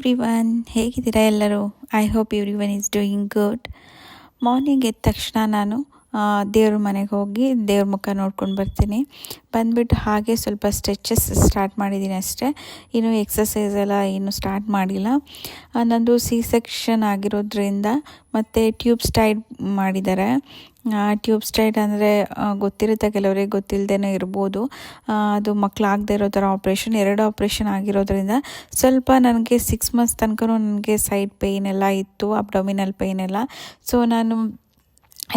Everyone, ಹೇಗಿದ್ದೀರಾ ಎಲ್ಲರೂ? I hope everyone is doing good. Morning ಎದ್ದ ತಕ್ಷಣ ನಾನು ದೇವ್ರ ಮನೆಗೆ ಹೋಗಿ ದೇವ್ರ ಮುಖ ನೋಡ್ಕೊಂಡು ಬರ್ತೀನಿ. ಬಂದುಬಿಟ್ಟು ಹಾಗೆ ಸ್ವಲ್ಪ ಸ್ಟ್ರೆಚಸ್ ಸ್ಟಾರ್ಟ್ ಮಾಡಿದ್ದೀನಿ ಅಷ್ಟೇ. ಇನ್ನೂ ಎಕ್ಸಸೈಸ್ ಎಲ್ಲ ಇನ್ನೂ ಸ್ಟಾರ್ಟ್ ಮಾಡಿಲ್ಲ. ನಂದು ಸಿ ಸೆಕ್ಷನ್ ಆಗಿರೋದ್ರಿಂದ ಮತ್ತು ಟ್ಯೂಬ್ ಸ್ಟೈಡ್ ಮಾಡಿದ್ದಾರೆ. ಟ್ಯೂಬ್ ಸ್ಟೈಡ್ ಅಂದರೆ ಗೊತ್ತಿರುತ್ತೆ, ಕೆಲವರಿಗೆ ಗೊತ್ತಿಲ್ಲದೇ ಇರ್ಬೋದು. ಅದು ಮಕ್ಕಳಾಗದೇ ಇರೋ ಥರ ಆಪ್ರೇಷನ್, 2 ಆಪ್ರೇಷನ್ ಆಗಿರೋದ್ರಿಂದ ಸ್ವಲ್ಪ ನನಗೆ 6 ಮಂತ್ಸ್ ತನಕ ನನಗೆ ಸೈಡ್ ಪೇಯ್ನ್ ಎಲ್ಲ ಇತ್ತು, ಅಬ್ಡೊಮಿನಲ್ ಪೇಯ್ನ್ ಎಲ್ಲ. ಸೊ ನಾನು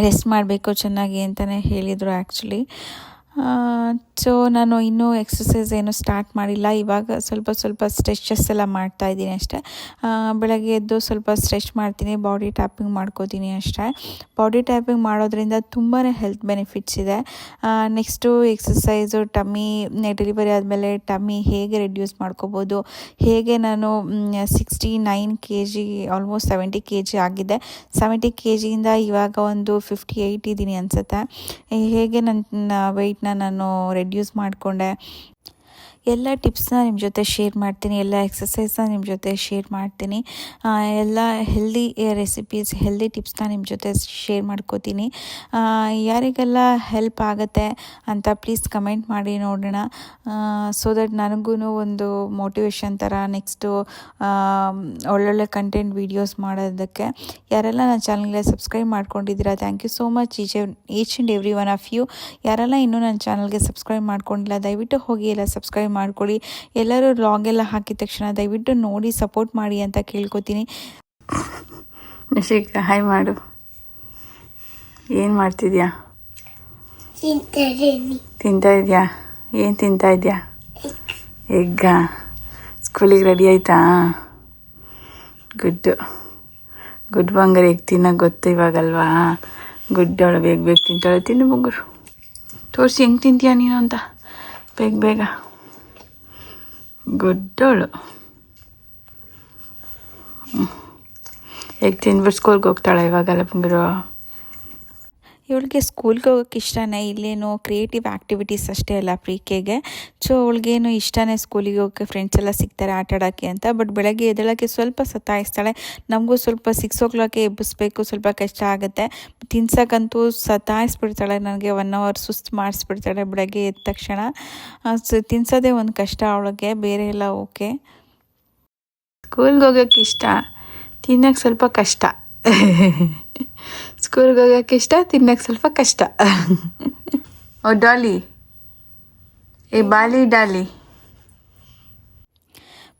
ರೆಸ್ಟ್ ಮಾಡಬೇಕು ಚೆನ್ನಾಗಿ ಅಂತಲೇ ಹೇಳಿದರು ಆ್ಯಕ್ಚುಲಿ. ಸೊ ನಾನು ಇನ್ನೂ ಎಕ್ಸಸೈಸ್ ಏನು ಸ್ಟಾರ್ಟ್ ಮಾಡಿಲ್ಲ. ಇವಾಗ ಸ್ವಲ್ಪ ಸ್ಟ್ರೆಚಸ್ ಎಲ್ಲ ಮಾಡ್ತಾಯಿದ್ದೀನಿ ಅಷ್ಟೇ. ಬೆಳಗ್ಗೆ ಎದ್ದು ಸ್ವಲ್ಪ ಸ್ಟ್ರೆಚ್ ಮಾಡ್ತೀನಿ, ಬಾಡಿ ಟ್ಯಾಪಿಂಗ್ ಮಾಡ್ಕೋತೀನಿ ಅಷ್ಟೇ. ಬಾಡಿ ಟ್ಯಾಪಿಂಗ್ ಮಾಡೋದ್ರಿಂದ ತುಂಬಾ ಹೆಲ್ತ್ ಬೆನಿಫಿಟ್ಸ್ ಇದೆ. ನೆಕ್ಸ್ಟು ಎಕ್ಸಸೈಸು ಡೆಲಿವರಿ ಆದಮೇಲೆ ಟಮ್ಮಿ ಹೇಗೆ ರೆಡ್ಯೂಸ್ ಮಾಡ್ಕೋಬೋದು, ಹೇಗೆ ನಾನು 69 kg ಆಲ್ಮೋಸ್ಟ್ 70 kg ಆಗಿದೆ. 70 kgಯಿಂದ ಇವಾಗ ಒಂದು 58 ಇದ್ದೀನಿ ಅನಿಸುತ್ತೆ. ಹೇಗೆ ನನ್ನ ವೆಯ್ಟ್ನ ನಾನು ರೆಡ್ಯೂಸ್ ಮಾಡಿಕೊಂಡೆ, ಎಲ್ಲ ಟಿಪ್ಸ್ನ ನಿಮ್ಮ ಜೊತೆ ಶೇರ್ ಮಾಡ್ತೀನಿ, ಎಲ್ಲ ಎಕ್ಸಸೈಸ್ನ ನಿಮ್ಮ ಜೊತೆ ಶೇರ್ ಮಾಡ್ತೀನಿ, ಎಲ್ಲ ಹೆಲ್ದಿ ರೆಸಿಪೀಸ್, ಹೆಲ್ದಿ ಟಿಪ್ಸ್ನ ನಿಮ್ಮ ಜೊತೆ ಶೇರ್ ಮಾಡ್ಕೋತೀನಿ. ಯಾರಿಗೆಲ್ಲ ಹೆಲ್ಪ್ ಆಗುತ್ತೆ ಅಂತ ಪ್ಲೀಸ್ ಕಮೆಂಟ್ ಮಾಡಿ ನೋಡೋಣ. ಸೊ ದಟ್ ನನಗೂ ಒಂದು ಮೋಟಿವೇಶನ್ ಥರ ನೆಕ್ಸ್ಟು ಒಳ್ಳೊಳ್ಳೆ ಕಂಟೆಂಟ್ ವೀಡಿಯೋಸ್ ಮಾಡೋದಕ್ಕೆ. ಯಾರೆಲ್ಲ ನನ್ನ ಚಾನಲ್ಗೆ ಸಬ್ಸ್ಕ್ರೈಬ್ ಮಾಡ್ಕೊಂಡಿದ್ದೀರಾ, thank you so much each and every one of you. ಯಾರೆಲ್ಲ ಇನ್ನೂ ನನ್ನ ಚಾನಲ್ಗೆ ಸಬ್ಸ್ಕ್ರೈಬ್ ಮಾಡ್ಕೊಂಡಿಲ್ಲ ದಯವಿಟ್ಟು ಹೋಗಿ ಎಲ್ಲ ಸಬ್ಸ್ಕ್ರೈಬ್ ಮಾಡ್ಕೊಳ್ಳಿ. ಎಲ್ಲರೂ ಲಾಗೆಲ್ಲ ಹಾಕಿದ ತಕ್ಷಣ ದಯವಿಟ್ಟು ನೋಡಿ ಸಪೋರ್ಟ್ ಮಾಡಿ ಅಂತ ಕೇಳ್ಕೊತೀನಿ. ನಿಶಿಕ ಹಾಯ್ ಮಾಡು. ಏನು ಮಾಡ್ತಿದ್ಯಾ? ತಿಂತಾ ಇದೆಯಾ? ಏನು ತಿಂತಾ ಇದೆಯಾ? ಎಗ್ಗಾ? ಸ್ಕೂಲಿಗೆ ರೆಡಿ ಆಯಿತಾ? ಗುಡ್ ಬಂಗಾರ. ಎಗ್ ತಿನ್ನೋಕೆ ಗೊತ್ತು ಇವಾಗಲ್ವಾ? ಗುಡ್ಡವಳು ಬೇಗ ತಿಂತಾಳೆ. ತಿನ್ನು ಬಂಗಾರು, ತೋರಿಸಿ ಹೆಂಗೆ ತಿಂತೀಯ ನೀನು ಅಂತ. ಬೇಗ ಗುಡ್ಡವಳು. ಹೇಗೆ ತಿಂದ್ಬಿಟ್ಟು ಸ್ಕೂಲ್ಗೆ ಹೋಗ್ತಾಳೆ ಇವಾಗಲ್ಲ ಬಂಗಾರು? ಇವಳಿಗೆ ಸ್ಕೂಲ್ಗೆ ಹೋಗೋಕ್ಕೆ ಇಷ್ಟನೇ. ಇಲ್ಲೇನು ಕ್ರಿಯೇಟಿವ್ ಆ್ಯಕ್ಟಿವಿಟೀಸ್ ಅಷ್ಟೇ ಅಲ್ಲ ಪ್ರೀಕೆಗೆ. ಸೊ ಅವಳಿಗೇನು ಇಷ್ಟನೇ ಸ್ಕೂಲಿಗೆ ಹೋಗೋಕ್ಕೆ, ಫ್ರೆಂಡ್ಸ್ ಎಲ್ಲ ಸಿಗ್ತಾರೆ ಆಟ ಆಡೋಕ್ಕೆ ಅಂತ. ಬಟ್ ಬೆಳಗ್ಗೆ ಎದ್ದೇಳೋಕ್ಕೆ ಸ್ವಲ್ಪ ಸತಾಯಿಸ್ತಾಳೆ. ನಮಗೂ ಸ್ವಲ್ಪ 6 o'clock ಎಬ್ಬಿಸ್ಬೇಕು, ಸ್ವಲ್ಪ ಕಷ್ಟ ಆಗುತ್ತೆ. ತಿನ್ಸೋಕ್ಕಂತೂ ಸತಾಯಿಸ್ಬಿಡ್ತಾಳೆ. ನನಗೆ 1 hour ಸುಸ್ತು ಮಾಡಿಸ್ಬಿಡ್ತಾಳೆ ಬೆಳಗ್ಗೆ ಎದ್ದ ತಕ್ಷಣ. ತಿನ್ಸೋದೇ ಒಂದು ಕಷ್ಟ ಅವಳಿಗೆ, ಬೇರೆ ಎಲ್ಲ ಓಕೆ. ಸ್ಕೂಲ್ಗೆ ಹೋಗೋಕ್ಕೆ ಇಷ್ಟ, ತಿನ್ನೋಕ್ಕೆ ಸ್ವಲ್ಪ ಕಷ್ಟ. ಸ್ಕೂಲ್ಗೆ ಹೋಗೋಕ್ಕೆ ಇಷ್ಟ, ತಿನ್ನೋಕ್ಕೆ ಸ್ವಲ್ಪ ಕಷ್ಟ. ಓ ಡಾಲಿ, ಡಾಲಿ.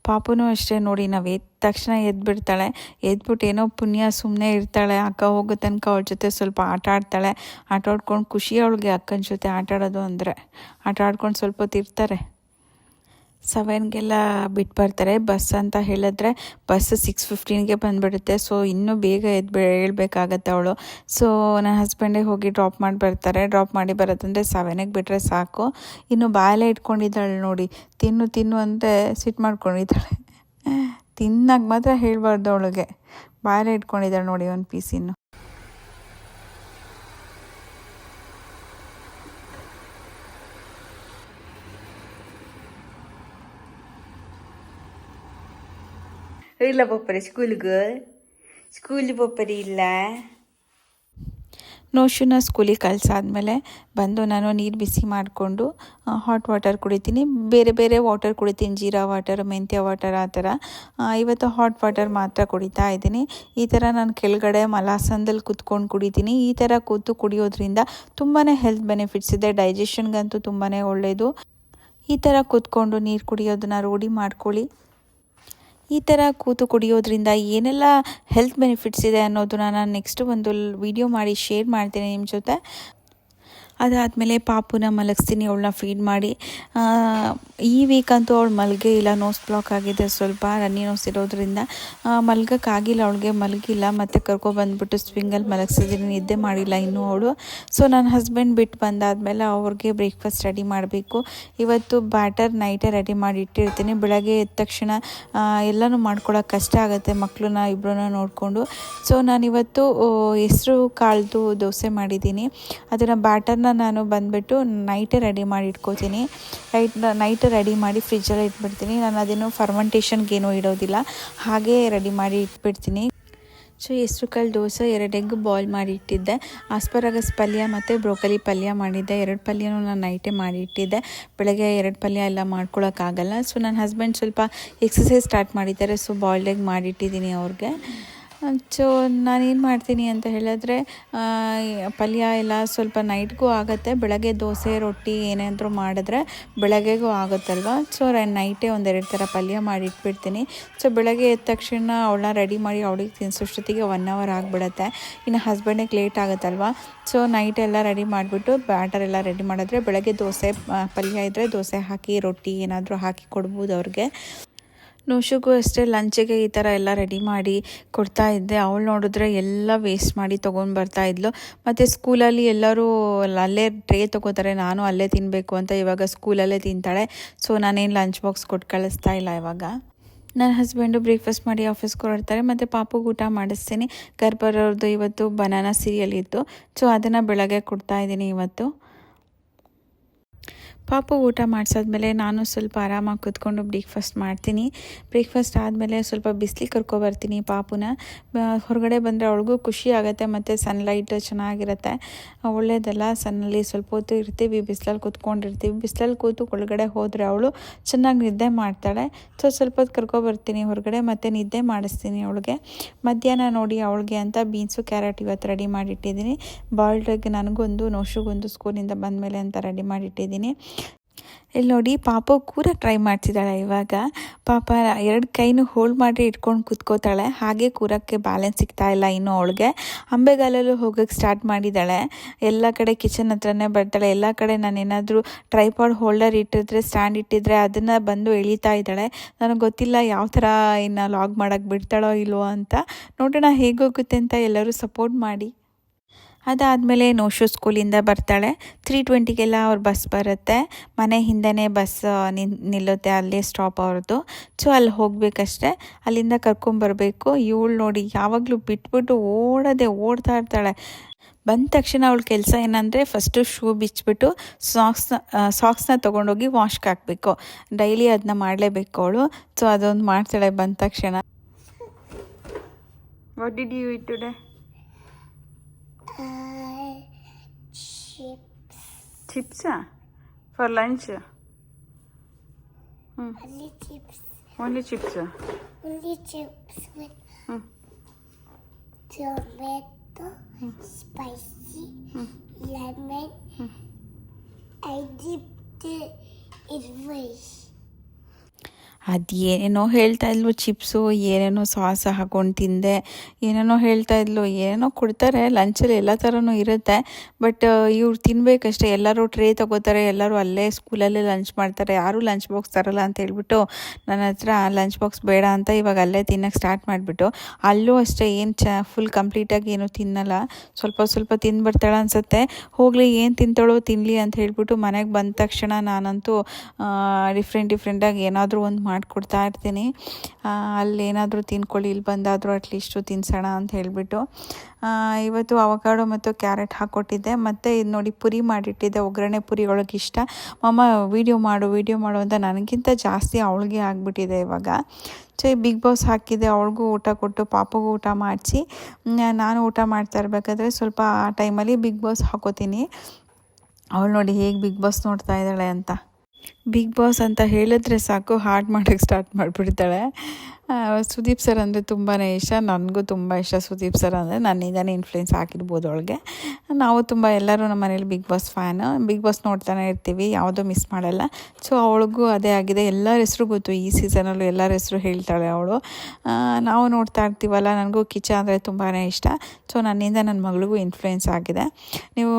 ಪಾಪನೂ ಅಷ್ಟೇ ನೋಡಿ, ನಾವು ಎದ್ದ ತಕ್ಷಣ ಎದ್ಬಿಡ್ತಾಳೆ. ಎದ್ಬಿಟ್ಟು ಏನೋ ಪುಣ್ಯ ಸುಮ್ಮನೆ ಇರ್ತಾಳೆ. ಅಕ್ಕ ಹೋಗೋ ತನಕ ಅವಳ ಜೊತೆ ಸ್ವಲ್ಪ ಆಟ ಆಡ್ತಾಳೆ. ಆಟ ಆಡ್ಕೊಂಡು ಖುಷಿ ಅವಳಿಗೆ ಅಕ್ಕನ ಜೊತೆ ಆಟ ಆಡೋದು ಅಂದರೆ. ಆಟ ಆಡ್ಕೊಂಡು ಸ್ವಲ್ಪ ಹೊತ್ತು ಇರ್ತಾರೆ. 7 ಬಿಟ್ಟು ಬರ್ತಾರೆ. ಬಸ್ ಅಂತ ಹೇಳಿದ್ರೆ ಬಸ್ 6:15 ಬಂದುಬಿಡುತ್ತೆ. ಸೊ ಇನ್ನೂ ಬೇಗ ಹೇಳ್ಬೇಕಾಗತ್ತೆ ಅವಳು. ಸೊ ನನ್ನ ಹಸ್ಬೆಂಡೇ ಹೋಗಿ ಡ್ರಾಪ್ ಮಾಡಿ ಬರ್ತಾರೆ. ಡ್ರಾಪ್ ಮಾಡಿ ಬರೋದಂದರೆ 7 ಬಿಟ್ಟರೆ ಸಾಕು. ಇನ್ನು ಬಾಯಲ್ಲೇ ಇಟ್ಕೊಂಡಿದ್ದಾಳೆ ನೋಡಿ, ತಿನ್ನು ಅಂದರೆ ಸಿಟ್ಟು ಮಾಡ್ಕೊಂಡಿದ್ದಾಳೆ. ತಿನ್ನಾಗ ಮಾತ್ರ ಹೇಳಬಾರ್ದು ಅವಳಿಗೆ, ಬಾಯಲ್ಲೇ ಇಟ್ಕೊಂಡಿದ್ದಾಳೆ ನೋಡಿ ಒಂದು ಪೀಸ್. ಇನ್ನು ಇಲ್ಲ ಪಪ್ಪರಿ ಸ್ಕೂಲ್ ಪಪ್ಪರಿ ಇಲ್ಲ. ನೋಶುನ ಸ್ಕೂಲಿಗೆ ಕಳ್ಸಾದ್ಮೇಲೆ ಬಂದು ನಾನು ನೀರು ಬಿಸಿ ಮಾಡಿಕೊಂಡು ಹಾಟ್ ವಾಟರ್ ಕುಡಿತೀನಿ. ಬೇರೆ ವಾಟರ್ ಕುಡಿತೀನಿ, ಜೀರಾ ವಾಟರ್, ಮೆಂತ್ಯ ವಾಟರ್ ಆ ಥರ. ಇವತ್ತು ಹಾಟ್ ವಾಟರ್ ಮಾತ್ರ ಕುಡಿತಾ ಇದ್ದೀನಿ. ಈ ಥರ ನಾನು ಕೆಳಗಡೆ ಮಲಾಸನದಲ್ಲಿ ಕೂತ್ಕೊಂಡು ಕುಡಿತೀನಿ. ಈ ಥರ ಕೂತು ಕುಡಿಯೋದ್ರಿಂದ ತುಂಬಾ ಹೆಲ್ತ್ ಬೆನಿಫಿಟ್ಸ್ ಇದೆ. ಡೈಜೆಷನ್ಗಂತೂ ತುಂಬಾ ಒಳ್ಳೆಯದು. ಈ ಥರ ಕೂತ್ಕೊಂಡು ನೀರು ಕುಡಿಯೋದನ್ನ ರೂಢಿ ಮಾಡ್ಕೊಳ್ಳಿ. ಈ ಥರ ಕೂತು ಕುಡಿಯೋದ್ರಿಂದ ಏನೆಲ್ಲ ಹೆಲ್ತ್ ಬೆನಿಫಿಟ್ಸ್ ಇದೆ ಅನ್ನೋದನ್ನ ನಾನು ನೆಕ್ಸ್ಟ್ ಒಂದು ವಿಡಿಯೋ ಮಾಡಿ ಶೇರ್ ಮಾಡ್ತೀನಿ ನಿಮ್ಮ ಜೊತೆ. ಅದಾದಮೇಲೆ ಪಾಪುನ ಮಲಗಿಸ್ತೀನಿ, ಅವಳನ್ನ ಫೀಡ್ ಮಾಡಿ. ಈ ವೀಕಂತೂ ಅವಳು ಮಲಗೇ ಇಲ್ಲ, ನೋಸ್ ಬ್ಲಾಕ್ ಆಗಿದೆ, ಸ್ವಲ್ಪ ರನ್ನಿ ನೋಸ್ ಇರೋದ್ರಿಂದ ಮಲ್ಗೋಕ್ಕಾಗಿಲ್ಲ ಅವಳಿಗೆ, ಮಲಗಿಲ್ಲ. ಮತ್ತು ಕರ್ಕೊಬಂದ್ಬಿಟ್ಟು ಸ್ವಿಂಗಲ್ಲಿ ಮಲಗಿಸಿದ್ದೀನಿ, ನಿದ್ದೆ ಮಾಡಿಲ್ಲ ಇನ್ನೂ ಅವಳು. ಸೊ ನನ್ನ ಹಸ್ಬೆಂಡ್ ಬಿಟ್ಟು ಬಂದಾದಮೇಲೆ ಅವ್ರಿಗೆ ಬ್ರೇಕ್ಫಾಸ್ಟ್ ರೆಡಿ ಮಾಡಬೇಕು. ಇವತ್ತು ಬ್ಯಾಟರ್ ನೈಟೇ ರೆಡಿ ಮಾಡಿ ಇಟ್ಟಿರ್ತೀನಿ. ಬೆಳಗ್ಗೆ ಎದ್ದ ತಕ್ಷಣ ಎಲ್ಲನೂ ಮಾಡ್ಕೊಳಕ್ಕೆ ಕಷ್ಟ ಆಗುತ್ತೆ, ಮಕ್ಕಳನ್ನ ಇಬ್ಬರನ್ನ ನೋಡಿಕೊಂಡು. ಸೊ ನಾನಿವತ್ತು ಹೆಸರು ಕಾಳ್ದು ದೋಸೆ ಮಾಡಿದ್ದೀನಿ. ಅದನ್ನು ಬ್ಯಾಟರ್ನ ನಾನು ಬಂದುಬಿಟ್ಟು ನೈಟೇ ರೆಡಿ ಮಾಡಿ ಇಟ್ಕೋತೀನಿ. ನೈಟ್ ರೆಡಿ ಮಾಡಿ ಫ್ರಿಜ್ಜಲ್ಲಿ ಇಟ್ಬಿಡ್ತೀನಿ. ನಾನು ಅದನ್ನು ಫರ್ಮೆಂಟೇಷನ್ಗೇನೂ ಇಡೋದಿಲ್ಲ, ಹಾಗೇ ರೆಡಿ ಮಾಡಿ ಇಟ್ಬಿಡ್ತೀನಿ. ಸೊ ಹೆಸ್ರುಕಾಳು ದೋಸೆ 2 ಎಗ್ ಬಾಯ್ಲ್ ಮಾಡಿ ಇಟ್ಟಿದ್ದೆ. ಆಸ್ಪರಾಗಸ್ ಪಲ್ಯ ಮತ್ತು ಬ್ರೋಕಲಿ ಪಲ್ಯ ಮಾಡಿದ್ದೆ. 2 ಪಲ್ಯನೂ ನಾನು ನೈಟೇ ಮಾಡಿ ಇಟ್ಟಿದ್ದೆ. ಬೆಳಗ್ಗೆ 2 ಪಲ್ಯ ಎಲ್ಲ ಮಾಡ್ಕೊಳಕ್ಕಾಗಲ್ಲ. ಸೊ ನನ್ನ ಹಸ್ಬೆಂಡ್ ಸ್ವಲ್ಪ ಎಕ್ಸಸೈಸ್ ಸ್ಟಾರ್ಟ್ ಮಾಡಿದ್ದಾರೆ, ಸೊ ಬಾಯ್ಲ್ಡ್ ಎಗ್ ಮಾಡಿಟ್ಟಿದ್ದೀನಿ ಅವ್ರಿಗೆ. ಸೊ ನಾನೇನು ಮಾಡ್ತೀನಿ ಅಂತ ಹೇಳಿದ್ರೆ ಪಲ್ಯ ಎಲ್ಲ ಸ್ವಲ್ಪ ನೈಟ್ಗೂ ಆಗುತ್ತೆ, ಬೆಳಗ್ಗೆ ದೋಸೆ ರೊಟ್ಟಿ ಏನಾದರೂ ಮಾಡಿದ್ರೆ ಬೆಳಗ್ಗೆಗೂ ಆಗುತ್ತಲ್ವ. ಸೊ ನೈಟೇ 1-2 ಥರ ಪಲ್ಯ ಮಾಡಿ ಇಟ್ಬಿಡ್ತೀನಿ. ಸೊ ಬೆಳಗ್ಗೆ ಎದ್ದ ತಕ್ಷಣ ಅವಳನ್ನ ರೆಡಿ ಮಾಡಿ ಅವಳಿಗೆ ತಿನ್ಸೋಷ್ಟೊತ್ತಿಗೆ 1 ಅವರ್ ಆಗಿಬಿಡುತ್ತೆ. ಇನ್ನು ಹಸ್ಬೆಂಡಿಗೆ ಲೇಟ್ ಆಗುತ್ತಲ್ವ. ಸೊ ನೈಟ್ ಎಲ್ಲ ರೆಡಿ ಮಾಡಿಬಿಟ್ಟು ಬ್ಯಾಟರ್ ಎಲ್ಲ ರೆಡಿ ಮಾಡಿದ್ರೆ ಬೆಳಗ್ಗೆ ದೋಸೆ ಪಲ್ಯ ಇದ್ದರೆ ದೋಸೆ ಹಾಕಿ ರೊಟ್ಟಿ ಏನಾದರೂ ಹಾಕಿ ಕೊಡ್ಬೋದು ಅವ್ರಿಗೆ. ನೂಶುಗೂ ಅಷ್ಟೇ ಲಂಚಿಗೆ ಈ ಥರ ಎಲ್ಲ ರೆಡಿ ಮಾಡಿ ಕೊಡ್ತಾಯಿದ್ದೆ. ಅವಳು ನೋಡಿದ್ರೆ ಎಲ್ಲ ವೇಸ್ಟ್ ಮಾಡಿ ತೊಗೊಂಡು ಬರ್ತಾಯಿದ್ಲು. ಮತ್ತು ಸ್ಕೂಲಲ್ಲಿ ಎಲ್ಲರೂ ಅಲ್ಲೇ ಟ್ರೇ ತೊಗೋತಾರೆ, ನಾನು ಅಲ್ಲೇ ತಿನ್ನಬೇಕು ಅಂತ ಇವಾಗ ಸ್ಕೂಲಲ್ಲೇ ತಿಂತಾಳೆ. ಸೊ ನಾನೇನು ಲಂಚ್ ಬಾಕ್ಸ್ ಕೊಟ್ಟು ಕಳಿಸ್ತಾ ಇಲ್ಲ ಇವಾಗ. ನನ್ನ ಹಸ್ಬೆಂಡು ಬ್ರೇಕ್ಫಾಸ್ಟ್ ಮಾಡಿ ಆಫೀಸ್ಗೆ ಹೊರಡ್ತಾರೆ, ಮತ್ತು ಪಾಪುಗೆ ಊಟ ಮಾಡಿಸ್ತೀನಿ. ಗರ್ಭರವ್ರದ್ದು ಇವತ್ತು ಬನಾನಾ ಸೀರಿಯಲ್ ಇತ್ತು, ಸೊ ಅದನ್ನು ಬೆಳಗ್ಗೆ ಕೊಡ್ತಾಯಿದ್ದೀನಿ ಇವತ್ತು. ಪಾಪು ಊಟ ಮಾಡಿಸಾದ್ಮೇಲೆ ನಾನು ಸ್ವಲ್ಪ ಆರಾಮಾಗಿ ಕೂತ್ಕೊಂಡು ಬ್ರೇಕ್ಫಾಸ್ಟ್ ಮಾಡ್ತೀನಿ. ಬ್ರೇಕ್ಫಾಸ್ಟ್ ಆದಮೇಲೆ ಸ್ವಲ್ಪ ಬಿಸಿಲಿಗೆ ಕರ್ಕೊಬರ್ತೀನಿ ಪಾಪುನ. ಹೊರಗಡೆ ಬಂದರೆ ಅವಳಿಗೂ ಖುಷಿ ಆಗುತ್ತೆ, ಮತ್ತು ಸನ್ಲೈಟ್ ಚೆನ್ನಾಗಿರುತ್ತೆ, ಒಳ್ಳೆಯದಲ್ಲ. ಸನ್ನಲ್ಲಿ ಸ್ವಲ್ಪ ಹೊತ್ತು ಇರ್ತೀವಿ, ಬಿಸಿಲಲ್ಲಿ ಕೂತ್ಕೊಂಡಿರ್ತೀವಿ. ಬಿಸಿಲಲ್ಲಿ ಕೂತು ಒಳಗಡೆ ಹೋದರೆ ಅವಳು ಚೆನ್ನಾಗಿ ನಿದ್ದೆ ಮಾಡ್ತಾಳೆ. ಸೊ ಸ್ವಲ್ಪ ಹೊತ್ತು ಕರ್ಕೊಬರ್ತೀನಿ ಹೊರಗಡೆ, ಮತ್ತು ನಿದ್ದೆ ಮಾಡಿಸ್ತೀನಿ ಅವಳಿಗೆ. ಮಧ್ಯಾಹ್ನ ನೋಡಿ ಅವಳಿಗೆ ಅಂತ ಬೀನ್ಸು ಕ್ಯಾರೆಟ್ ಇವತ್ತು ರೆಡಿ ಮಾಡಿಟ್ಟಿದ್ದೀನಿ. ಬಾಯ್ಲ್ಡ್ ಎಗ್ ನನಗೊಂದು ನೋಶುಗೊಂದು ಸ್ಕೂಲಿಂದ ಬಂದಮೇಲೆ ಅಂತ ರೆಡಿ ಮಾಡಿಟ್ಟಿದ್ದೀನಿ. ಇಲ್ಲಿ ನೋಡಿ ಪಾಪು ಕೂರ ಟ್ರೈ ಮಾಡ್ತಿದ್ದಾಳೆ ಇವಾಗ. ಪಾಪ 2 ಕೈನೂ ಹೋಲ್ಡ್ ಮಾಡಿ ಇಟ್ಕೊಂಡು ಕೂತ್ಕೋತಾಳೆ, ಹಾಗೆ ಕೂರಕ್ಕೆ ಬ್ಯಾಲೆನ್ಸ್ ಸಿಗ್ತಾ ಇಲ್ಲ ಇನ್ನೂ ಅವಳಿಗೆ. ಅಂಬೆಗಾಲಲ್ಲೂ ಹೋಗೋಕ್ಕೆ ಸ್ಟಾರ್ಟ್ ಮಾಡಿದ್ದಾಳೆ. ಎಲ್ಲ ಕಡೆ ಕಿಚನ್ ಹತ್ರನೇ ಬರ್ತಾಳೆ. ಎಲ್ಲ ಕಡೆ ನಾನೇನಾದರೂ ಟ್ರೈಪಾಡ್ ಹೋಲ್ಡರ್ ಇಟ್ಟಿದ್ರೆ, ಸ್ಟ್ಯಾಂಡ್ ಇಟ್ಟಿದ್ರೆ ಅದನ್ನು ಬಂದು ಎಳಿತಾ ಇದ್ದಾಳೆ. ನನಗೆ ಗೊತ್ತಿಲ್ಲ ಯಾವ ಥರ ಇನ್ನು ಲಾಗ್ ಮಾಡೋಕ್ಕೆ ಬಿಡ್ತಾಳೋ ಇಲ್ವೋ ಅಂತ. ನೋಡೋಣ ಹೇಗೋಗುತ್ತೆ ಅಂತ ಎಲ್ಲರೂ ಸಪೋರ್ಟ್ ಮಾಡಿ. ಅದಾದಮೇಲೆ ನೋಶು ಸ್ಕೂಲಿಂದ ಬರ್ತಾಳೆ. 3:20ಗೆಲ್ಲ ಅವ್ರ ಬಸ್ ಬರುತ್ತೆ. ಮನೆ ಹಿಂದೆನೇ ಬಸ್ ನಿಲ್ಲುತ್ತೆ, ಅಲ್ಲೇ ಸ್ಟಾಪ್ ಅವ್ರದ್ದು. ಸೊ ಅಲ್ಲಿ ಹೋಗಬೇಕಷ್ಟೆ, ಅಲ್ಲಿಂದ ಕರ್ಕೊಂಬರಬೇಕು. ಇವಳು ನೋಡಿ ಯಾವಾಗಲೂ ಬಿಟ್ಬಿಟ್ಟು ಓಡ್ತಾ ಇರ್ತಾಳೆ. ಬಂದ ತಕ್ಷಣ ಅವಳ ಕೆಲಸ ಏನಂದರೆ ಫಸ್ಟು ಶೂ ಬಿಚ್ಚಿಬಿಟ್ಟು ಸಾಕ್ಸ್ನ ತೊಗೊಂಡೋಗಿ ವಾಶ್ಗೆ ಹಾಕಬೇಕು. ಡೈಲಿ ಅದನ್ನ ಮಾಡಲೇಬೇಕು ಅವಳು. ಸೊ ಅದೊಂದು ಮಾಡ್ತಾಳೆ ಬಂದ ತಕ್ಷಣ. What did you eat today? Chips for lunch? Only chips. Only chips? Only chips with tomato, spicy, lemon. I dipped it in rice. ಅದೇನೇನೋ ಹೇಳ್ತಾ ಇದ್ಲು, ಚಿಪ್ಸು ಏನೇನೋ ಸಾಸ್ ಹಾಕೊಂಡು ತಿಂದೆ, ಏನೇನೋ ಹೇಳ್ತಾ ಇದ್ಲು. ಏನೇನೋ ಕೊಡ್ತಾರೆ ಲಂಚಲ್ಲಿ, ಎಲ್ಲ ಥರನೂ ಇರುತ್ತೆ. ಬಟ್ ಇವ್ರು ತಿನ್ನಬೇಕಷ್ಟೇ. ಎಲ್ಲರೂ ಟ್ರೇ ತೊಗೋತಾರೆ, ಎಲ್ಲರೂ ಅಲ್ಲೇ ಸ್ಕೂಲಲ್ಲೇ ಲಂಚ್ ಮಾಡ್ತಾರೆ, ಯಾರೂ ಲಂಚ್ ಬಾಕ್ಸ್ ತರಲ್ಲ ಅಂತ ಹೇಳ್ಬಿಟ್ಟು ನನ್ನ ಹತ್ರ ಲಂಚ್ ಬಾಕ್ಸ್ ಬೇಡ ಅಂತ ಇವಾಗ ಅಲ್ಲೇ ತಿನ್ನೋಕ್ಕೆ ಸ್ಟಾರ್ಟ್ ಮಾಡಿಬಿಟ್ಟು. ಅಲ್ಲೂ ಅಷ್ಟೇ ಏನು ಫುಲ್ ಕಂಪ್ಲೀಟಾಗಿ ಏನೂ ತಿನ್ನಲ್ಲ, ಸ್ವಲ್ಪ ತಿಂದುಬಿಡ್ತಾಳೆ ಅನಿಸುತ್ತೆ. ಹೋಗಲಿ ಏನು ತಿಂತಾಳೋ ತಿನ್ನಲಿ ಅಂತ ಹೇಳ್ಬಿಟ್ಟು ಮನೆಗೆ ಬಂದ ತಕ್ಷಣ ನಾನಂತೂ ಡಿಫ್ರೆಂಟಾಗಿ ಏನಾದರೂ ಒಂದು ಮಾಡಿಕೊಡ್ತಾ ಇರ್ತೀನಿ. ಅಲ್ಲೇನಾದರೂ ತಿನ್ಕೊಳ್ಳಿ, ಇಲ್ಲಿ ಬಂದಾದರೂ ಅಟ್ಲೀಸ್ಟು ತಿನ್ಸೋಣ ಅಂತ ಹೇಳಿಬಿಟ್ಟು. ಇವತ್ತು ಅವಕಾಡೋ ಮತ್ತು ಕ್ಯಾರೆಟ್ ಹಾಕ್ಕೊಟ್ಟಿದ್ದೆ. ಮತ್ತು ಇದು ನೋಡಿ ಪುರಿ ಮಾಡಿಟ್ಟಿದ್ದೆ, ಒಗ್ಗರಣೆ ಪುರಿ ಒಳಗೆ ಇಷ್ಟ. ಮಮ್ಮ ವೀಡಿಯೋ ಮಾಡು ಅಂತ ನನಗಿಂತ ಜಾಸ್ತಿ ಅವಳಿಗೆ ಆಗಿಬಿಟ್ಟಿದೆ ಇವಾಗ. ಸೊ ಬಿಗ್ ಬಾಸ್ ಹಾಕಿದ್ದೆ, ಅವಳಿಗೂ ಊಟ ಕೊಟ್ಟು ಪಾಪಗೂ ಊಟ ಮಾಡಿಸಿ ನಾನು ಊಟ ಮಾಡ್ತಾ ಇರಬೇಕಾದ್ರೆ ಸ್ವಲ್ಪ ಆ ಟೈಮಲ್ಲಿ ಬಿಗ್ ಬಾಸ್ ಹಾಕೋತೀನಿ. ಅವಳು ನೋಡಿ ಹೇಗೆ ಬಿಗ್ ಬಾಸ್ ನೋಡ್ತಾ ಇದ್ದಾಳೆ ಅಂತ. ಬಿಗ್ ಬಾಸ್ ಅಂತ ಹೇಳಿದ್ರೆ ಸಾಕು ಹಾರ್ಟ್ ಮಾಡೋಕ್ಕೆ ಸ್ಟಾರ್ಟ್ ಮಾಡಿಬಿಡ್ತಾಳೆ. ಸುದೀಪ್ ಸರ್ ಅಂದರೆ ತುಂಬಾ ಇಷ್ಟ, ನನಗೂ ತುಂಬ ಇಷ್ಟ ಸುದೀಪ್ ಸರ್ ಅಂದರೆ. ನನ್ನಿಂದನೇ ಇನ್ಫ್ಲುಯೆನ್ಸ್ ಆಗಿರ್ಬೋದು ಅವಳಿಗೆ. ನಾವು ಎಲ್ಲರೂ ನಮ್ಮ ಮನೇಲಿ Bigg Boss fan. Bigg Boss ನೋಡ್ತಾನೆ ಇರ್ತೀವಿ, ಯಾವುದೂ ಮಿಸ್ ಮಾಡಲ್ಲ. ಸೊ ಅವಳಿಗೂ ಅದೇ ಆಗಿದೆ. ಎಲ್ಲರ ಹೆಸರು ಗೊತ್ತು, ಈ ಸೀಸನಲ್ಲೂ ಎಲ್ಲರ ಹೆಸರು ಹೇಳ್ತಾಳೆ ಅವಳು. ನಾವು ನೋಡ್ತಾ ಇರ್ತೀವಲ್ಲ, ನನಗೂ ಕಿಚ ಅಂದರೆ ತುಂಬಾ ಇಷ್ಟ. ಸೊ ನನ್ನಿಂದ ನನ್ನ ಮಗಳಿಗೂ ಇನ್ಫ್ಲುಯೆನ್ಸ್ ಆಗಿದೆ. ನೀವು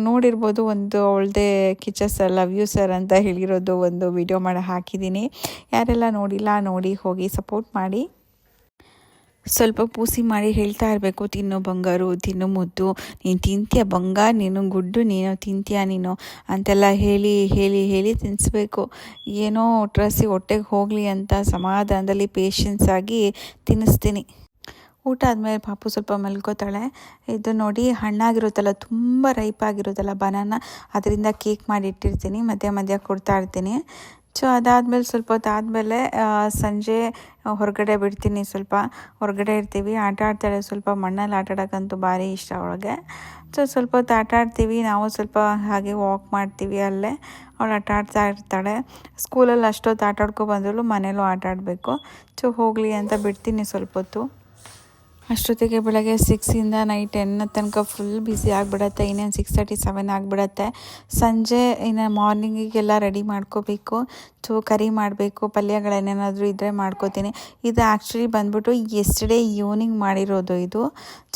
ನೋಡಿರ್ಬೋದು, ಒಂದು ಅವಳದೇ ಕಿಚ ಸರ್ ಲವ್ ಯು ಸರ್ ಅಂತ ಹೇಳಿರೋದು ಒಂದು ವಿಡಿಯೋ ಮಾಡಿ ಹಾಕಿದ್ದೀನಿ. ಯಾರೆಲ್ಲ ನೋಡಿಲ್ಲ ನೋಡಿ ಹೋಗಿ ಸಪೋರ್ಟ್ ಮಾಡಿ. ಸ್ವಲ್ಪ ಪೂಸಿ ಮಾಡಿ ಹೇಳ್ತಾ ಇರಬೇಕು, ತಿನ್ನು ಬಂಗಾರು, ತಿನ್ನು ಮುದ್ದು, ನೀನು ತಿಂತೀಯ ಬಂಗಾರ, ನೀನು ಗುಡ್ಡು, ನೀನು ತಿಂತೀಯ ನೀನು ಅಂತೆಲ್ಲ ಹೇಳಿ ತಿನ್ನಿಸ್ಬೇಕು. ಏನೋ ಹೊಟ್ಟೆಗೆ ಹೋಗಲಿ ಅಂತ ಸಮಾಧಾನದಲ್ಲಿ ಪೇಷನ್ಸ್ ಆಗಿ ತಿನ್ನಿಸ್ತೀನಿ. ಊಟ ಆದಮೇಲೆ ಪಾಪು ಸ್ವಲ್ಪ ಮಲ್ಕೋತಾಳೆ. ಇದು ನೋಡಿ ಹಣ್ಣಾಗಿರುತ್ತಲ್ಲ, ತುಂಬ ರೈಪ್ ಆಗಿರುತ್ತಲ್ಲ ಬನಾನ, ಅದರಿಂದ ಕೇಕ್ ಮಾಡಿ ಇಟ್ಟಿರ್ತೀನಿ, ಮಧ್ಯ ಮಧ್ಯ ಕೊಡ್ತಾ ಇರ್ತೀನಿ. ಸೊ ಅದಾದಮೇಲೆ ಸ್ವಲ್ಪ ಹೊತ್ತು ಆದಮೇಲೆ ಸಂಜೆ ಹೊರಗಡೆ ಬಿಡ್ತೀನಿ. ಸ್ವಲ್ಪ ಹೊರಗಡೆ ಇರ್ತೀವಿ, ಆಟ ಆಡ್ತಾಳೆ. ಸ್ವಲ್ಪ ಮಣ್ಣಲ್ಲಿ ಆಟ ಆಡೋಕ್ಕಂತೂ ಭಾರಿ ಇಷ್ಟ ಅವಳಿಗೆ. ಸೊ ಸ್ವಲ್ಪ ಹೊತ್ತು ಆಟ ಆಡ್ತೀವಿ, ನಾವು ಸ್ವಲ್ಪ ಹಾಗೆ ವಾಕ್ ಮಾಡ್ತೀವಿ. ಅಲ್ಲೇ ಅವಳು ಆಟ ಆಡ್ತಾ ಇರ್ತಾಳೆ. ಸ್ಕೂಲಲ್ಲಿ ಅಷ್ಟೊತ್ತು ಆಟ ಆಡ್ಕೊ ಬಂದಳು, ಮನೇಲೂ ಆಟ ಆಡಬೇಕು. ಸೊ ಹೋಗಲಿ ಅಂತ ಬಿಡ್ತೀನಿ ಸ್ವಲ್ಪ ಹೊತ್ತು. ಅಷ್ಟೊತ್ತಿಗೆ ಬೆಳಗ್ಗೆ 6ಇಂದ ನೈಟ್ 10 ತನಕ ಫುಲ್ ಬ್ಯುಸಿ ಆಗಿಬಿಡತ್ತೆ. ಇನ್ನೇನು 6:30 7 ಆಗಿಬಿಡತ್ತೆ. ಸಂಜೆ ಇನ್ನು ಮಾರ್ನಿಂಗಿಗೆಲ್ಲ ರೆಡಿ ಮಾಡ್ಕೋಬೇಕು. ಸೊ ಕರಿ ಮಾಡಬೇಕು, ಪಲ್ಯಗಳೇನೇನಾದರೂ ಇದ್ದರೆ ಮಾಡ್ಕೋತೀನಿ. ಇದು ಆ್ಯಕ್ಚುಲಿ ಬಂದ್ಬಿಟ್ಟು ಯೆಸ್ಟರ್ಡೇ ಈವ್ನಿಂಗ್ ಮಾಡಿರೋದು ಇದು.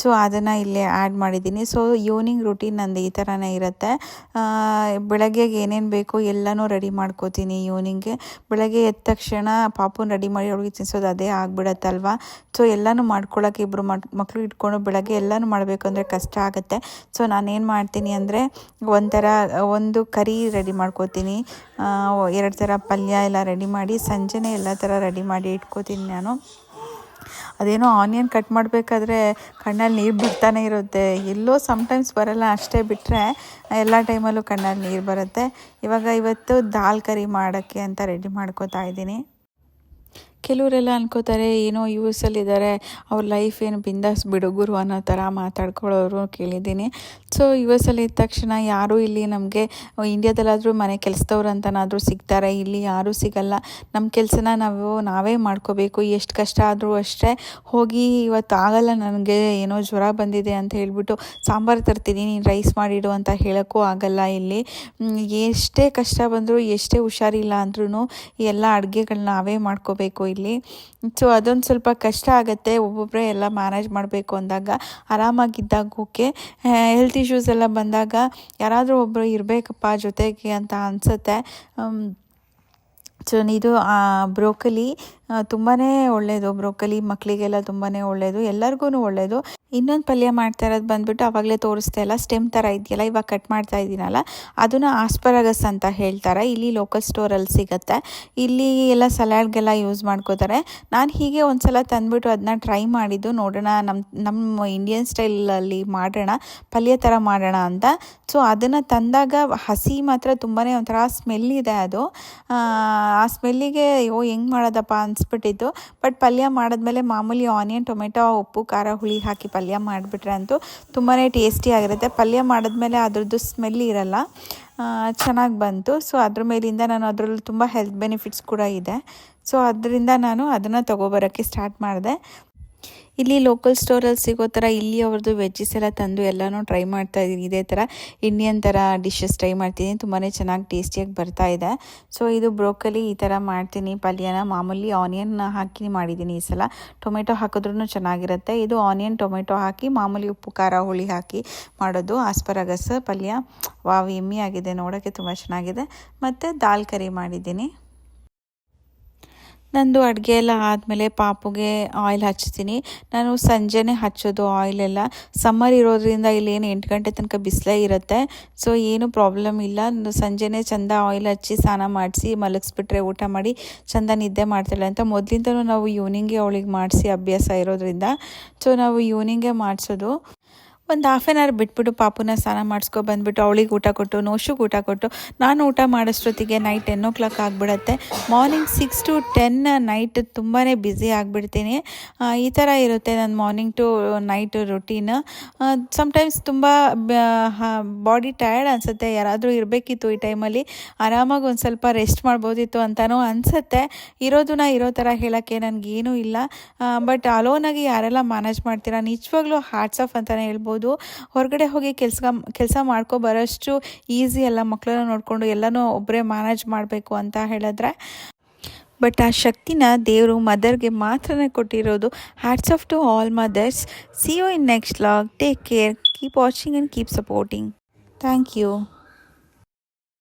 ಸೊ ಅದನ್ನು ಇಲ್ಲೇ ಆ್ಯಡ್ ಮಾಡಿದ್ದೀನಿ. ಸೊ ಈವ್ನಿಂಗ್ ರೂಟೀನ್ ನಂದು ಈ ಥರನೇ ಇರುತ್ತೆ. ಬೆಳಗ್ಗೆಗೆ ಏನೇನು ಬೇಕು ಎಲ್ಲನೂ ರೆಡಿ ಮಾಡ್ಕೋತೀನಿ ಈವ್ನಿಂಗ್ಗೆ. ಬೆಳಗ್ಗೆ ಎದ್ದ ತಕ್ಷಣ ಪಾಪುನ ರೆಡಿ ಮಾಡಿ ಅವಳಿಗೆ ತಿನ್ನಿಸೋದು ಅದೇ ಆಗಿಬಿಡತ್ತಲ್ವ. ಸೊ ಎಲ್ಲನೂ ಮಾಡ್ಕೊಳ್ಳೋಕೆ ಇಬ್ಬರು ಮಕ್ಕಳು ಇಟ್ಕೊಂಡು ಬೆಳಗ್ಗೆ ಎಲ್ಲನೂ ಮಾಡಬೇಕು ಅಂದರೆ ಕಷ್ಟ ಆಗುತ್ತೆ. ಸೊ ನಾನೇನು ಮಾಡ್ತೀನಿ ಅಂದರೆ ಒಂದು ಕರಿ ರೆಡಿ ಮಾಡ್ಕೋತೀನಿ, 2 ಥರ ಪಲ್ಯ ಎಲ್ಲ ರೆಡಿ ಮಾಡಿ ಸಂಜೆನೇ ಎಲ್ಲ ಥರ ರೆಡಿ ಮಾಡಿ ಇಟ್ಕೋತೀನಿ ನಾನು. ಅದೇನೋ ಆನಿಯನ್ ಕಟ್ ಮಾಡಬೇಕಾದ್ರೆ ಕಣ್ಣಲ್ಲಿ ನೀರು ಬರ್ತಾನೆ ಇರುತ್ತೆ. ಎಲ್ಲೋ ಸಮ್ಟೈಮ್ಸ್ ಬರೋಲ್ಲ ಅಷ್ಟೇ, ಬಿಟ್ಟರೆ ಎಲ್ಲ ಟೈಮಲ್ಲೂ ಕಣ್ಣಲ್ಲಿ ನೀರು ಬರುತ್ತೆ. ಇವತ್ತು ದಾಲ್ ಕರಿ ಮಾಡೋಕ್ಕೆ ಅಂತ ರೆಡಿ ಮಾಡ್ಕೋತಾ ಇದ್ದೀನಿ. ಕೆಲವರೆಲ್ಲ ಅನ್ಕೋತಾರೆ ಏನೋ US-ಅಲ್ಲಿದ್ದಾರೆ, ಅವ್ರ ಲೈಫ್ ಏನು ಬಿಂದಾಸ್ ಬಿಡುಗರು ಅನ್ನೋ ಥರ ಮಾತಾಡ್ಕೊಳ್ಳೋರು ಕೇಳಿದ್ದೀನಿ. ಸೊ US-ಅಲ್ಲಿ ಇದ್ದ ತಕ್ಷಣ ಯಾರೂ ಇಲ್ಲಿ ನಮಗೆ ಇಂಡಿಯಾದಲ್ಲಾದರೂ ಮನೆ ಕೆಲಸದವ್ರು ಅಂತನಾದರೂ ಸಿಗ್ತಾರೆ, ಇಲ್ಲಿ ಯಾರೂ ಸಿಗಲ್ಲ. ನಮ್ಮ ಕೆಲಸನ ನಾವೇ ಮಾಡ್ಕೋಬೇಕು. ಎಷ್ಟು ಕಷ್ಟ ಆದರೂ ಅಷ್ಟೇ. ಹೋಗಿ ಇವತ್ತು ಆಗಲ್ಲ ನನಗೆ, ಏನೋ ಜ್ವರ ಬಂದಿದೆ ಅಂತ ಹೇಳ್ಬಿಟ್ಟು ಸಾಂಬಾರು ತರ್ತೀನಿ ನೀನು ರೈಸ್ ಮಾಡಿಡು ಅಂತ ಹೇಳೋಕ್ಕೂ ಆಗಲ್ಲ ಇಲ್ಲಿ. ಎಷ್ಟೇ ಕಷ್ಟ ಬಂದರೂ ಎಷ್ಟೇ ಹುಷಾರಿಲ್ಲ ಅಂದ್ರೂ ಎಲ್ಲ ಅಡುಗೆಗಳನ್ನ ನಾವೇ ಮಾಡ್ಕೋಬೇಕು ಇಲ್ಲಿ. ಸೊ ಅದೊಂದು ಸ್ವಲ್ಪ ಕಷ್ಟ ಆಗುತ್ತೆ. ಒಬ್ಬೊಬ್ಬರೇ ಎಲ್ಲ ಮ್ಯಾನೇಜ್ ಮಾಡಬೇಕು ಅಂದಾಗ. ಆರಾಮಾಗಿದ್ದಾಗ ಓಕೆ, ಹೆಲ್ತ್ ಇಶ್ಯೂಸ್ ಎಲ್ಲ ಬಂದಾಗ ಯಾರಾದರೂ ಒಬ್ಬರು ಇರಬೇಕಪ್ಪ ಜೊತೆಗೆ ಅಂತ ಅನಿಸುತ್ತೆ. ಸೊ ಇದು ಬ್ರೋಕಲಿ ತುಂಬಾ ಒಳ್ಳೆಯದು. ಬ್ರೋಕಲಿ ಮಕ್ಕಳಿಗೆಲ್ಲ ತುಂಬಾ ಒಳ್ಳೆಯದು, ಎಲ್ಲರಿಗೂ ಒಳ್ಳೆಯದು. ಇನ್ನೊಂದು ಪಲ್ಯ ಮಾಡ್ತಾ ಇರೋದು ಬಂದುಬಿಟ್ಟು ಆವಾಗಲೇ ತೋರಿಸ್ತಾ ಇಲ್ಲ, ಸ್ಟೆಮ್ ಥರ ಇದೆಯಲ್ಲ, ಇವಾಗ ಕಟ್ ಮಾಡ್ತಾ ಇದ್ದೀನಲ್ಲ, ಅದನ್ನು ಆಸ್ಪರಾಗಸ್ ಅಂತ ಹೇಳ್ತಾರೆ. ಇಲ್ಲಿ ಲೋಕಲ್ ಸ್ಟೋರಲ್ಲಿ ಸಿಗುತ್ತೆ. ಇಲ್ಲಿ ಎಲ್ಲ ಸಲಾಡ್ಗೆಲ್ಲ ಯೂಸ್ ಮಾಡ್ಕೋತಾರೆ. ನಾನು ಹೀಗೆ ಒಂದು ಸಲ ತಂದುಬಿಟ್ಟು ಅದನ್ನ ಟ್ರೈ ಮಾಡಿದ್ದು, ನೋಡೋಣ ನಮ್ಮ ಇಂಡಿಯನ್ ಸ್ಟೈಲಲ್ಲಿ ಮಾಡೋಣ, ಪಲ್ಯ ಥರ ಮಾಡೋಣ ಅಂತ. ಸೊ ಅದನ್ನು ತಂದಾಗ ಹಸಿ ಮಾತ್ರ ತುಂಬಾ ಒಂಥರ ಸ್ಮೆಲ್ ಇದೆ. ಅದು ಆ ಸ್ಮೆಲ್ಲಿಗೆ ಹೆಂಗೆ ಮಾಡೋದಪ್ಪ ಅನಿಸ್ಬಿಟ್ಟಿತ್ತು. ಬಟ್ ಪಲ್ಯ ಮಾಡಿದ್ಮೇಲೆ ಮಾಮೂಲಿ ಆನಿಯನ್, ಟೊಮೆಟೊ, ಉಪ್ಪು, ಖಾರ, ಹುಳಿ ಹಾಕಿ ಪಲ್ಯ ಮಾಡಿಬಿಟ್ರೆ ಅಂತೂ ತುಂಬಾ ಟೇಸ್ಟಿಯಾಗಿರುತ್ತೆ. ಪಲ್ಯ ಮಾಡಿದ್ಮೇಲೆ ಅದ್ರದ್ದು ಸ್ಮೆಲ್ ಇರಲ್ಲ, ಚೆನ್ನಾಗಿ ಬಂತು. ಸೊ ಅದ್ರ ಮೇಲಿಂದ ನಾನು ಅದರಲ್ಲಿ ತುಂಬ ಹೆಲ್ತ್ ಬೆನಿಫಿಟ್ಸ್ ಕೂಡ ಇದೆ. ಸೊ ಅದರಿಂದ ನಾನು ಅದನ್ನು ತೊಗೊಬರೋಕ್ಕೆ ಸ್ಟಾರ್ಟ್ ಮಾಡಿದೆ. ಇಲ್ಲಿ ಲೋಕಲ್ ಸ್ಟೋರಲ್ಲಿ ಸಿಗೋ ಥರ ಇಲ್ಲಿ ಅವ್ರದ್ದು ವೆಜ್ಜಸ್ ಎಲ್ಲ ತಂದು ಎಲ್ಲನೂ ಟ್ರೈ ಮಾಡ್ತಾಯಿದ್ದೀನಿ. ಇದೇ ಥರ ಇಂಡಿಯನ್ ಥರ ಡಿಶಸ್ ಟ್ರೈ ಮಾಡ್ತೀನಿ, ತುಂಬಾ ಚೆನ್ನಾಗಿ ಟೇಸ್ಟಿಯಾಗಿ ಬರ್ತಾಯಿದೆ. ಸೊ ಇದು ಬ್ರೋಕಲಿ ಈ ಥರ ಮಾಡ್ತೀನಿ ಪಲ್ಯನ. ಮಾಮೂಲಿ ಆನಿಯನ್ ಹಾಕಿ ಮಾಡಿದ್ದೀನಿ ಈ ಸಲ, ಟೊಮೆಟೊ ಹಾಕಿದ್ರೂ ಚೆನ್ನಾಗಿರುತ್ತೆ. ಇದು ಆನಿಯನ್ ಟೊಮೆಟೊ ಹಾಕಿ ಮಾಮೂಲಿ ಉಪ್ಪು ಖಾರ ಹುಳಿ ಹಾಕಿ ಮಾಡೋದು ಆಸ್ಪರಾಗಸ್ ಪಲ್ಯ. ವಾವ್, ಯಮ್ಮಿ ಆಗಿದೆ, ನೋಡೋಕ್ಕೆ ತುಂಬ ಚೆನ್ನಾಗಿದೆ. ಮತ್ತು ದಾಲ್ ಕರಿ ಮಾಡಿದ್ದೀನಿ. ನಂದು ಅಡುಗೆ ಎಲ್ಲ ಆದಮೇಲೆ ಪಾಪುಗೆ ಆಯಿಲ್ ಹಚ್ತೀನಿ. ನಾನು ಸಂಜೆನೇ ಹಚ್ಚೋದು ಆಯಿಲೆಲ್ಲ. ಸಮ್ಮರ್ ಇರೋದ್ರಿಂದ ಇಲ್ಲೇನು 8 ಗಂಟೆ ತನಕ ಬಿಸಿಲೇ ಇರುತ್ತೆ. ಸೊ ಏನು ಪ್ರಾಬ್ಲಮ್ ಇಲ್ಲ. ಸಂಜೆನೇ ಚೆಂದ ಆಯಿಲ್ ಹಚ್ಚಿ ಸ್ನಾನ ಮಾಡಿಸಿ ಮಲಗಿಸ್ಬಿಟ್ರೆ ಊಟ ಮಾಡಿ ಚೆಂದ ನಿದ್ದೆ ಮಾಡ್ತಾಳೆ ಅಂತ ಮೊದಲಿಂದನೂ ನಾವು ಈವ್ನಿಂಗೇ ಅವಳಿಗೆ ಮಾಡಿಸಿ ಅಭ್ಯಾಸ ಇರೋದ್ರಿಂದ ಸೊ ನಾವು ಈವ್ನಿಂಗೇ ಮಾಡಿಸೋದು. ಒಂದು 1/2 hour ಬಿಟ್ಬಿಟ್ಟು ಪಾಪುನ ಸ್ನಾನ ಬಂದುಬಿಟ್ಟು ಅವಳಿಗೆ ಊಟ ಕೊಟ್ಟು ನೋಶುಗೆ ಊಟ ಕೊಟ್ಟು ನಾನು ಊಟ ಮಾಡೋಷ್ಟೊತ್ತಿಗೆ ನೈಟ್ 10 o'clock ಆಗಿಬಿಡತ್ತೆ. ಮಾರ್ನಿಂಗ್ 6 to 10 ನೈಟ್ ತುಂಬಾ ಬ್ಯುಸಿ ಆಗಿಬಿಡ್ತೀನಿ. ಈ ಥರ ಇರುತ್ತೆ ನನ್ನ morning to night routine. Sometimes ತುಂಬ ಬಾಡಿ ಟಯರ್ಡ್ ಅನಿಸುತ್ತೆ. ಯಾರಾದರೂ ಇರಬೇಕಿತ್ತು ಈ ಟೈಮಲ್ಲಿ, ಆರಾಮಾಗಿ ಒಂದು ಸ್ವಲ್ಪ ರೆಸ್ಟ್ ಮಾಡ್ಬೋದಿತ್ತು ಅಂತಲೂ ಅನಿಸುತ್ತೆ. ಇರೋ ಥರ ಹೇಳೋಕ್ಕೆ ನನಗೇನೂ ಇಲ್ಲ. ಬಟ್ ಅಲೋನಾಗಿ ಯಾರೆಲ್ಲ ಮ್ಯಾನೇಜ್ ಮಾಡ್ತೀರಾ, ನಿಜವಾಗ್ಲೂ ಹ್ಯಾಟ್ಸ್ ಆಫ್ ಅಂತಲೇ ಹೇಳ್ಬೋದು. ಹೊರಗಡೆ ಹೋಗಿ ಕೆಲಸ ಮಾಡ್ಕೊ ಬರೋಷ್ಟು ಈಸಿ ಅಲ್ಲ. ಮಕ್ಕಳನ್ನ ನೋಡಿಕೊಂಡು ಎಲ್ಲನೂ ಒಬ್ಬರೇ ಮ್ಯಾನೇಜ್ ಮಾಡಬೇಕು ಅಂತ ಹೇಳಿದ್ರೆ. ಬಟ್ ಆ ಶಕ್ತಿನ ದೇವರು ಮದರ್ಗೆ ಮಾತ್ರನೇ ಕೊಟ್ಟಿರೋದು. Hats off to all mothers. See you in next vlog. Take care, keep watching and keep supporting. Thank you.